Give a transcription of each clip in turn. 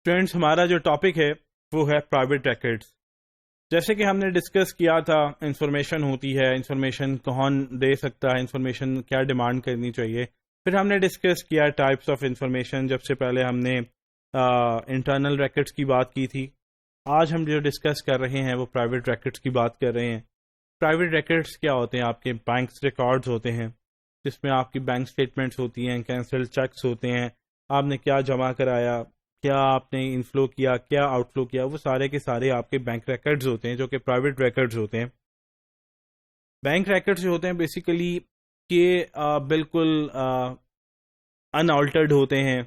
Friends, ہمارا جو topic ہے وہ ہے پرائیویٹ ریکارڈز. جیسے کہ ہم نے ڈسکس کیا تھا، انفارمیشن ہوتی ہے، انفارمیشن کون دے سکتا ہے، انفارمیشن کیا ڈیمانڈ کرنی چاہیے. پھر ہم نے ڈسکس کیا ٹائپس آف انفارمیشن. جب سے پہلے ہم نے انٹرنل ریکارڈز کی بات کی تھی. آج ہم جو ڈسکس کر رہے ہیں وہ پرائیویٹ ریکارڈز کی بات کر رہے ہیں. پرائیویٹ ریکارڈز کیا ہوتے ہیں؟ آپ کے بینکس ریکارڈز ہوتے ہیں جس میں آپ کی بینک سٹیٹمنٹس ہوتی ہیں، کینسل چیکس ہوتے ہیں، آپ نے کیا جمع کرایا، کیا آپ نے انفلو کیا، کیا آؤٹ فلو کیا، وہ سارے کے سارے آپ کے بینک ریکارڈز ہوتے ہیں جو کہ پرائیویٹ ریکارڈز ہوتے ہیں. بینک ریکارڈز جو ہوتے ہیں بیسیکلی یہ بالکل ان آلٹرڈ ہوتے ہیں.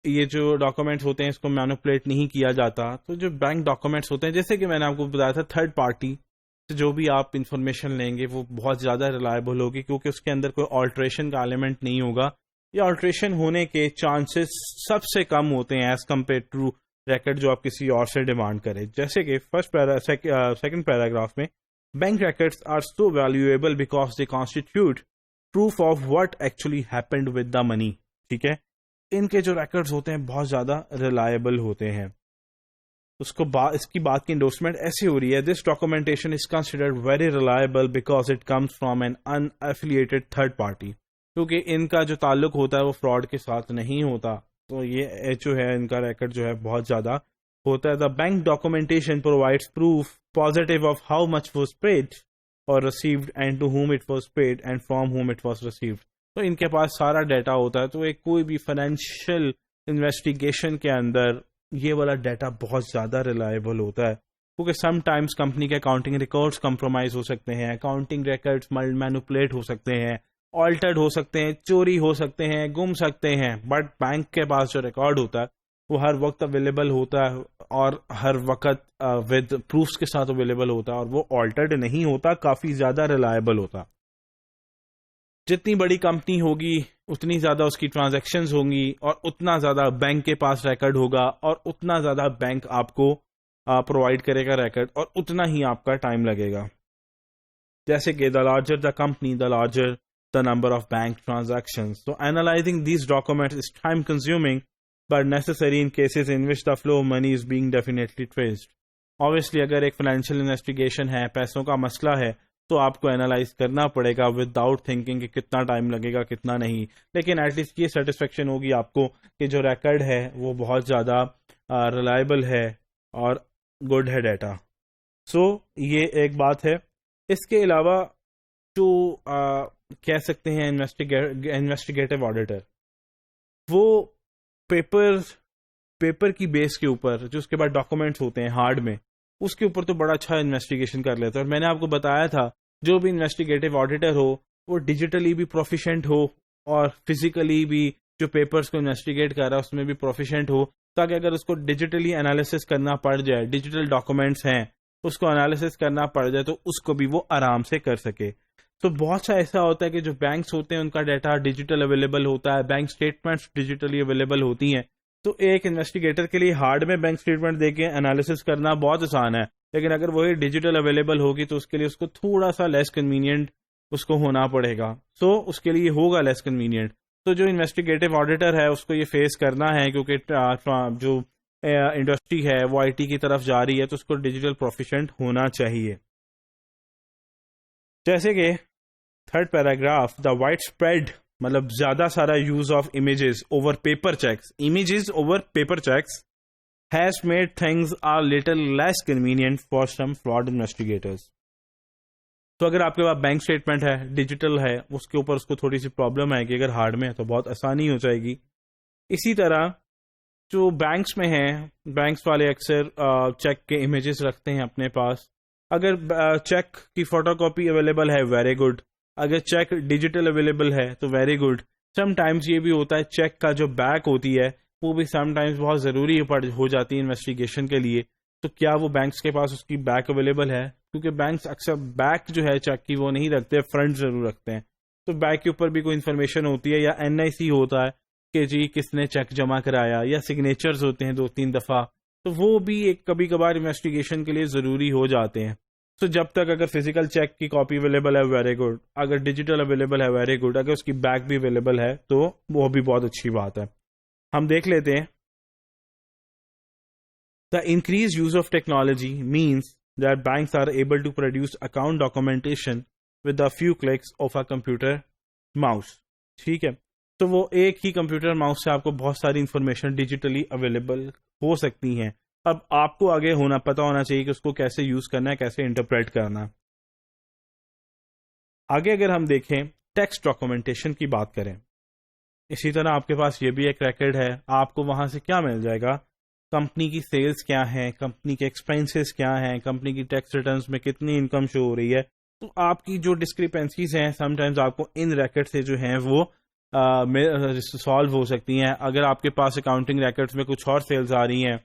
یہ جو ڈاکومنٹس ہوتے ہیں اس کو مینوپولیٹ نہیں کیا جاتا. تو جو بینک ڈاکومنٹس ہوتے ہیں، جیسے کہ میں نے آپ کو بتایا تھا، تھرڈ پارٹی سے جو بھی آپ انفارمیشن لیں گے وہ بہت زیادہ ریلائبل ہوگی، کیونکہ اس کے اندر کوئی آلٹریشن کا ایلیمنٹ نہیں ہوگا. یا آلٹریشن ہونے کے چانسز سب سے کم ہوتے ہیں ایز کمپیئر ٹو ریکارڈ جو آپ کسی اور سے ڈیمانڈ کریں. جیسے کہ سیکنڈ پیراگراف میں، bank records are so valuable because they constitute proof of what actually happened with the money. ٹھیک ہے، ان کے جو ریکارڈز ہوتے ہیں بہت زیادہ ریلائبل ہوتے ہیں. اس کی بات کی انڈورسمنٹ ایسی ہو رہی ہے: this documentation is considered very reliable because it comes from an unaffiliated third party. کیونکہ ان کا جو تعلق ہوتا ہے وہ فراڈ کے ساتھ نہیں ہوتا، تو یہ جو ہے ان کا ریکارڈ جو ہے بہت زیادہ ہوتا ہے. The bank documentation provides proof positive of how much was paid اور received and to whom it was paid and from whom it was received. تو ان کے پاس سارا ڈیٹا ہوتا ہے. تو ایک کوئی بھی فائنینشیل انویسٹیگیشن کے اندر یہ والا ڈیٹا بہت زیادہ ریلائبل ہوتا ہے، کیونکہ سم ٹائمز کمپنی کے اکاؤنٹنگ ریکارڈز کمپرومائز ہو سکتے ہیں، اکاؤنٹنگ ریکارڈز مینوپولیٹ ہو سکتے ہیں، آلٹرڈ ہو سکتے ہیں، چوری ہو سکتے ہیں، گم سکتے ہیں. بٹ بینک کے پاس جو ریکارڈ ہوتا ہے وہ ہر وقت اویلیبل ہوتا ہے اور ہر وقت ود پروفس کے ساتھ اویلیبل ہوتا ہے، اور وہ آلٹرڈ نہیں ہوتا، کافی زیادہ ریلائبل ہوتا. جتنی بڑی کمپنی ہوگی اتنی زیادہ اس کی ٹرانزیکشنز ہوں گی، اور اتنا زیادہ بینک کے پاس ریکارڈ ہوگا، اور اتنا زیادہ بینک آپ کو پرووائڈ کرے گا ریکارڈ، اور اتنا ہی آپ کا ٹائم لگے گا. جیسے کہ the larger the company the larger the number of bank transactions. So analyzing these documents is time consuming but necessary in cases in which the flow of money is being definitely traced. Obviously اگر ایک financial investigation ہے، پیسوں کا مسئلہ ہے، تو آپ کو انالائز کرنا پڑے گا وداؤٹ تھنکنگ کہ کتنا ٹائم لگے گا کتنا نہیں. لیکن ایٹ لیسٹ یہ سیٹسفیکشن ہوگی آپ کو کہ جو ریکارڈ ہے وہ بہت زیادہ ریلائبل ہے اور گڈ ہے ڈیٹا. سو یہ ایک بات ہے. اس کے علاوہ جو کہہ سکتے ہیں انویسٹیگیٹو آڈیٹر، وہ پیپر کی بیس کے اوپر جو اس کے بعد ڈاکومنٹس ہوتے ہیں ہارڈ میں، اس کے اوپر تو بڑا اچھا انویسٹیگیشن کر لیتا ہے. اور میں نے آپ کو بتایا تھا جو بھی انویسٹیگیٹو آڈیٹر ہو وہ ڈیجیٹلی بھی پروفیشینٹ ہو اور فزیکلی بھی جو پیپرز کو انویسٹیگیٹ کر رہا ہے اس میں بھی پروفیشینٹ ہو، تاکہ اگر اس کو ڈیجیٹلی انالیسس کرنا پڑ جائے، ڈیجیٹل ڈاکومنٹس ہیں اس کو انالیسس کرنا پڑ جائے، تو اس کو بھی وہ آرام سے کر سکے. تو بہت سا ایسا ہوتا ہے کہ جو بینکس ہوتے ہیں ان کا ڈیٹا ڈیجیٹل اویلیبل ہوتا ہے، بینک سٹیٹمنٹس ڈیجیٹلی اویلیبل ہوتی ہیں. تو ایک انویسٹیگیٹر کے لیے ہارڈ میں بینک سٹیٹمنٹ دے کے انالیسس کرنا بہت آسان ہے، لیکن اگر وہی ڈیجیٹل اویلیبل ہوگی تو اس کے لیے اس کو تھوڑا سا لیس کنوینئنٹ اس کو ہونا پڑے گا. سو اس کے لیے ہوگا لیس کنوینئنٹ. تو جو انویسٹیگیٹو آڈیٹر ہے اس کو یہ فیس کرنا ہے، کیونکہ جو انڈسٹری ہے وہ آئی ٹی کی طرف جا رہی ہے، تو اس کو ڈیجیٹل پروفیشینٹ ہونا چاہیے. جیسے کہ third paragraph, the wide spread مطلب زیادہ سارا use of images over paper cheques has made things are little less convenient for some fraud investigators. تو اگر آپ کے پاس بینک اسٹیٹمنٹ ہے، ڈیجیٹل ہے، اس کے اوپر اس کو تھوڑی سی پرابلم ہے کہ اگر ہارڈ میں ہے تو بہت آسانی ہو جائے گی. اسی طرح جو بینکس میں ہیں، بینکس والے اکثر چیک کے امیجز رکھتے ہیں اپنے پاس. اگر چیک کی فوٹو کاپی اویلیبل ہے ویری گڈ، اگر چیک ڈیجیٹل اویلیبل ہے تو ویری گڈ. سم ٹائمز یہ بھی ہوتا ہے چیک کا جو بیک ہوتی ہے وہ بھی سم ٹائمز بہت ضروری ہو جاتی ہے انویسٹیگیشن کے لیے. تو کیا وہ بینکس کے پاس اس کی بیک اویلیبل ہے؟ کیونکہ بینکس اکثر بیک جو ہے چیک کی وہ نہیں رکھتے، فرنٹ ضرور رکھتے ہیں. تو بیک کے اوپر بھی کوئی انفارمیشن ہوتی ہے، یا این آئی سی ہوتا ہے کہ جی کس نے چیک جمع کرایا، یا سگنیچرز ہوتے ہیں 2-3 دفعہ، تو وہ بھی ایک کبھی کبھار انویسٹیگیشن کے لیے ضروری ہو جاتے ہیں. تو جب تک اگر فزیکل چیک کی کاپی اویلیبل ہے ویری گڈ، اگر ڈیجیٹل اویلیبل ہے ویری گڈ، اگر اس کی بیک بھی اویلیبل ہے تو وہ بھی بہت اچھی بات ہے. ہم دیکھ لیتے ہیں The increased use of technology means that banks are able to produce account documentation with a few clicks of a computer mouse. ٹھیک ہے، تو وہ ایک ہی کمپیوٹر ماؤس سے آپ کو بہت ساری انفارمیشن ڈیجیٹلی اویلیبل ہو سکتی ہیں. اب آپ کو آگے پتا ہونا چاہیے کہ اس کو کیسے یوز کرنا ہے، کیسے انٹرپریٹ کرنا. آگے اگر ہم دیکھیں ٹیکسٹ ڈاکومنٹیشن کی بات کریں، اسی طرح آپ کے پاس یہ بھی ایک ریکارڈ ہے. آپ کو وہاں سے کیا مل جائے گا؟ کمپنی کی سیلز کیا ہیں، کمپنی کے ایکسپینسز کیا ہیں، کمپنی کی ٹیکس ریٹرنز میں کتنی انکم شو ہو رہی ہے. تو آپ کی جو ڈسکریپنسیز ہیں سم ٹائمز آپ کو ان ریکارڈ سے جو ہیں وہ سالو ہو سکتی ہیں. اگر آپ کے پاس اکاؤنٹنگ ریکارڈز میں کچھ اور سیلز آ رہی ہیں،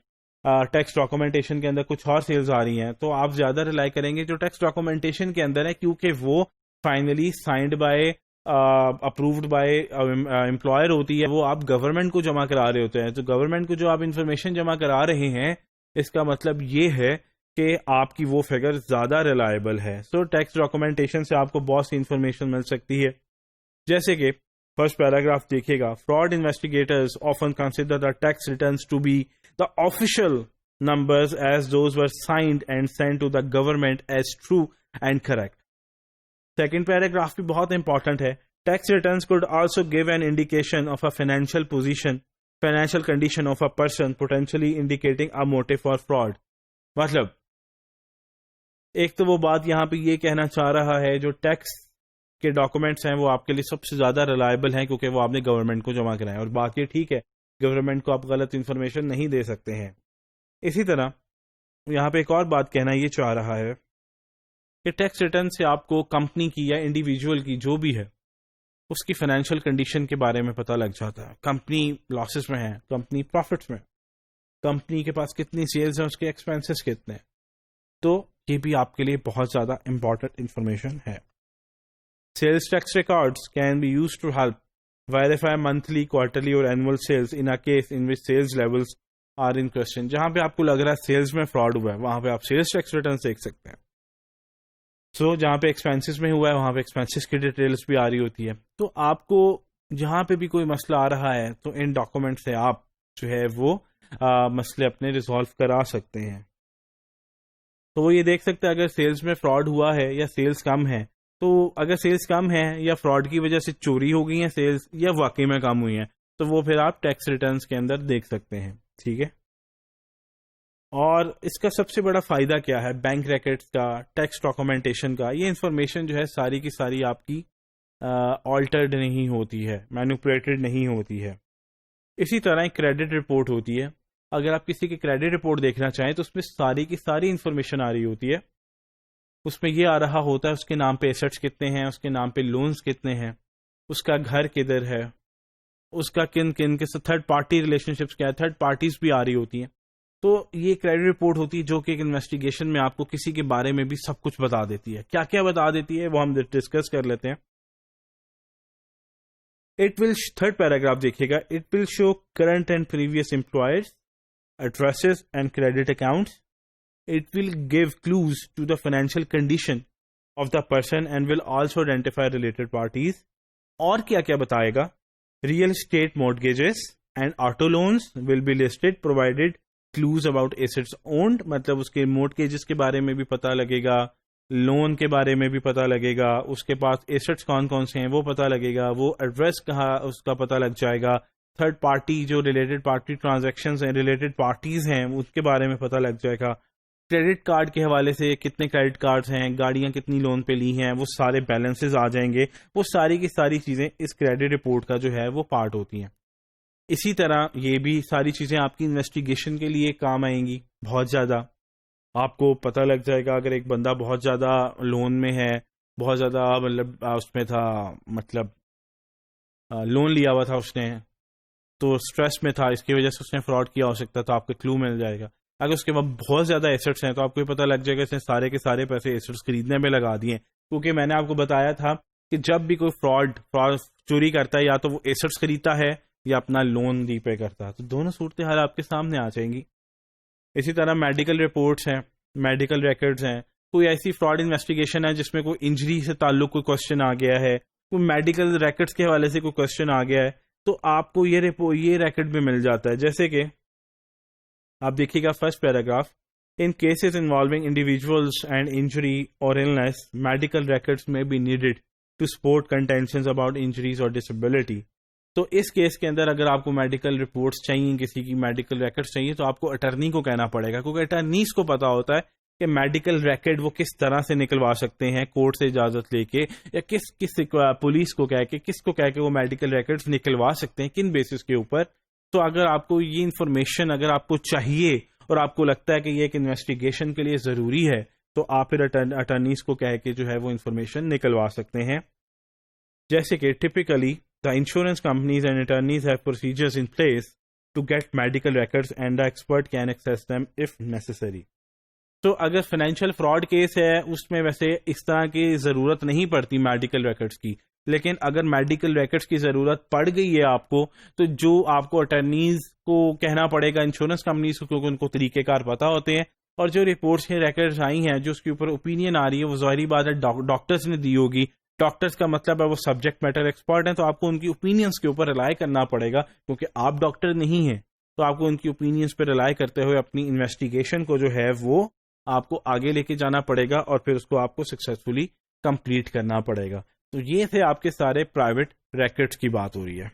ٹیکس ڈاکومنٹیشن کے اندر کچھ اور سیلز آ رہی ہیں، تو آپ زیادہ ریلائی کریں گے جو ٹیکس ڈاکومنٹیشن کے اندر ہے، کیونکہ وہ finally signed by approved by employer ہوتی ہے. وہ آپ گورنمنٹ کو جمع کرا رہے ہوتے ہیں. تو گورنمنٹ کو جو آپ انفارمیشن جمع کرا رہے ہیں، اس کا مطلب یہ ہے کہ آپ کی وہ فگر زیادہ ریلائبل ہے. سو ٹیکس ڈاکومنٹیشن سے آپ کو بہت سی انفارمیشن مل سکتی ہے. جیسے کہ فرسٹ پیراگراف دیکھیے گا، fraud investigators often consider the tax returns to be the official numbers as those were signed and sent to the government as true and correct. Second paragraph بھی بہت امپورٹنٹ ہے. Tax returns could also give an indication of a financial condition of a person, potentially indicating a motive for fraud. مطلب ایک تو وہ بات یہاں پہ یہ کہنا چاہ رہا ہے جو ٹیکس کے ڈاکومنٹس ہیں وہ آپ کے لیے سب سے زیادہ ریلائبل ہیں کیونکہ وہ آپ نے گورنمنٹ کو جمع کرائے. اور بات یہ ٹھیک ہے، گورنمنٹ کو آپ غلط انفارمیشن نہیں دے سکتے ہیں. اسی طرح یہاں پہ ایک اور بات کہنا یہ چاہ رہا ہے کہ ٹیکس ریٹرن سے آپ کو کمپنی کی یا انڈیویجول کی جو بھی ہے اس کی فائنینشیل کنڈیشن کے بارے میں پتہ لگ جاتا ہے. کمپنی لاسز میں ہے، کمپنی پروفٹس میں، کمپنی کے پاس کتنی سیلز ہیں، اس کے ایکسپینسز کتنے ہیں. تو یہ بھی آپ کے لیے بہت زیادہ امپورٹنٹ انفارمیشن ہے. Sales tax records can be use to help verify monthly, quarterly اور annual sales in a case in which sales levels are in question. جہاں پہ آپ کو لگ رہا ہے سیلز میں فراڈ ہوا ہے، وہاں پہ آپ سیلز ٹیکس ریٹرن دیکھ سکتے ہیں. سو جہاں پہ ایکسپینسز میں ہوا ہے وہاں پہ ایکسپینسز کی ڈیٹیلز بھی آ رہی ہوتی ہے. تو آپ کو جہاں پہ بھی کوئی مسئلہ آ رہا ہے تو ان ڈاکومنٹ سے آپ جو ہے وہ مسئلے اپنے ریزالو کرا سکتے ہیں. تو وہ یہ دیکھ سکتے ہیں اگر سیلز میں فراڈ ہوا ہے یا سیلز کم ہے. تو اگر سیلز کم ہے یا فراڈ کی وجہ سے چوری ہو گئی ہیں سیلز یا واقعی میں کم ہوئی ہیں تو وہ پھر آپ ٹیکس ریٹرنز کے اندر دیکھ سکتے ہیں. ٹھیک ہے. اور اس کا سب سے بڑا فائدہ کیا ہے؟ بینک ریکارڈز کا، ٹیکس ڈاکومنٹیشن کا. یہ انفارمیشن جو ہے ساری کی ساری آپ کی آلٹرڈ نہیں ہوتی ہے، مینوپولیٹڈ نہیں ہوتی ہے. اسی طرح ایک کریڈٹ رپورٹ ہوتی ہے. اگر آپ کسی کی کریڈٹ رپورٹ دیکھنا چاہیں تو اس میں ساری کی ساری انفارمیشن آ رہی ہوتی ہے. اس میں یہ آ رہا ہوتا ہے اس کے نام پہ ایسٹس کتنے ہیں، اس کے نام پہ لونز کتنے ہیں، اس کا گھر کدھر ہے، اس کا کن کن کے تھرڈ پارٹی ریلیشن شپس کیا ہے، تھرڈ پارٹیز بھی آ رہی ہوتی ہیں. تو یہ کریڈٹ رپورٹ ہوتی ہے جو کہ ایک انویسٹیگیشن میں آپ کو کسی کے بارے میں بھی سب کچھ بتا دیتی ہے. کیا کیا بتا دیتی ہے وہ ہم ڈسکس کر لیتے ہیں. تھرڈ پیراگراف دیکھیے گا. It will show current and previous employers, addresses and credit accounts. It will give clues to the financial condition of the person and will also identify related parties. اور کیا کیا بتائے گا؟ Real estate mortgages and auto loans will be listed provided clues about assets owned. مطلب اس کے مورٹگیجز کے بارے میں بھی پتہ لگے گا، لون کے بارے میں بھی پتہ لگے گا، اس کے پاس ایسٹس کون کون سے ہیں وہ پتہ لگے گا، وہ ایڈریس کہاں اس کا پتہ لگ جائے گا. تھرڈ پارٹی جو ریلیٹڈ پارٹی ٹرانزیکشنز ہیں، ریلیٹڈ پارٹیز ہیں، اس کے بارے میں پتہ لگ جائے گا. کریڈٹ کارڈ کے حوالے سے کتنے کریڈٹ کارڈز ہیں، گاڑیاں کتنی لون پہ لی ہیں، وہ سارے بیلنسز آ جائیں گے. وہ ساری کی ساری چیزیں اس کریڈٹ رپورٹ کا جو ہے وہ پارٹ ہوتی ہیں. اسی طرح یہ بھی ساری چیزیں آپ کی انویسٹیگیشن کے لیے کام آئیں گی بہت زیادہ. آپ کو پتہ لگ جائے گا اگر ایک بندہ بہت زیادہ لون میں ہے، بہت زیادہ مطلب اس میں تھا، مطلب لون لیا ہوا تھا اس نے تو اسٹریس میں تھا، اس کی وجہ سے اس نے فراڈ کیا ہو سکتا، تو آپ کو کلو مل جائے گا. اگر اس کے بعد بہت زیادہ ایسٹس ہیں تو آپ کو یہ پتہ لگ جائے گا اس نے سارے کے سارے پیسے ایسٹس خریدنے میں لگا دیے. کیونکہ میں نے آپ کو بتایا تھا کہ جب بھی کوئی فراڈ چوری کرتا ہے یا تو وہ ایسٹس خریدتا ہے یا اپنا لون ری پے کرتا ہے. تو دونوں صورتحال آپ کے سامنے آ جائیں گی. اسی طرح میڈیکل رپورٹس ہیں، میڈیکل ریکارڈز ہیں. کوئی ایسی فراڈ انویسٹیگیشن ہے جس میں کوئی انجری سے تعلق کوئی کوشچن آ گیا ہے، کوئی میڈیکل ریکارڈز کے حوالے سے کوئی کوشچن آ گیا ہے، تو آپ کو یہ ریکارڈ بھی مل جاتا ہے. جیسے کہ آپ دیکھیے گا first paragraph, in cases involving individuals and injury اور illness medical records may be needed to support contentions about injuries اور ڈسیبلٹی. تو اس کیس کے اندر اگر آپ کو میڈیکل رپورٹس چاہیے، کسی کی میڈیکل ریکارڈس چاہیے، تو آپ کو اٹرنی کو کہنا پڑے گا، کیونکہ اٹرنیز کو پتا ہوتا ہے کہ میڈیکل ریکارڈ وہ کس طرح سے نکلوا سکتے ہیں کورٹ سے اجازت لے کے، یا کس پولیس کو کہہ کے، کس کو کہہ کے وہ میڈیکل ریکارڈز نکلوا سکتے ہیں، کن بیسس کے اوپر. تو اگر آپ کو یہ انفارمیشن اگر آپ کو چاہیے اور آپ کو لگتا ہے کہ یہ ایک انویسٹیگیشن کے لیے ضروری ہے، تو آپ پھر اٹرنیز کو کہہ کے جو ہے وہ انفارمیشن نکلوا سکتے ہیں. جیسے کہ typically the insurance companies and attorneys have procedures in place to get medical records and the expert can access them if necessary. تو اگر فائنینشیل فراڈ کیس ہے اس میں ویسے اس طرح کی ضرورت نہیں پڑتی میڈیکل ریکارڈز کی، لیکن اگر میڈیکل ریکارڈز کی ضرورت پڑ گئی ہے آپ کو، تو جو آپ کو اٹرنیز کو کہنا پڑے گا، انشورنس کمپنیز کو، کیونکہ ان کو طریقہ کار پتہ ہوتے ہیں. اور جو رپورٹس ہیں، ریکارڈز آئی ہیں جو اس کے اوپر اوپینین آ رہی ہے، وہ ظاہری بات ہے ڈاکٹرز نے دی ہوگی. ڈاکٹرز کا مطلب ہے وہ سبجیکٹ میٹر ایکسپرٹ ہیں، تو آپ کو ان کی اوپینینس کے اوپر ریلائی کرنا پڑے گا، کیونکہ آپ ڈاکٹر نہیں ہیں. تو آپ کو ان کی اوپینینس پہ ریلائی کرتے ہوئے اپنی انویسٹیگیشن کو جو ہے وہ آپ کو آگے لے کے جانا پڑے گا، اور پھر اس کو آپ کو سکسیسفلی کمپلیٹ کرنا پڑے گا. تو یہ تھے آپ کے سارے پرائیویٹ ریکارڈز کی بات ہو رہی ہے.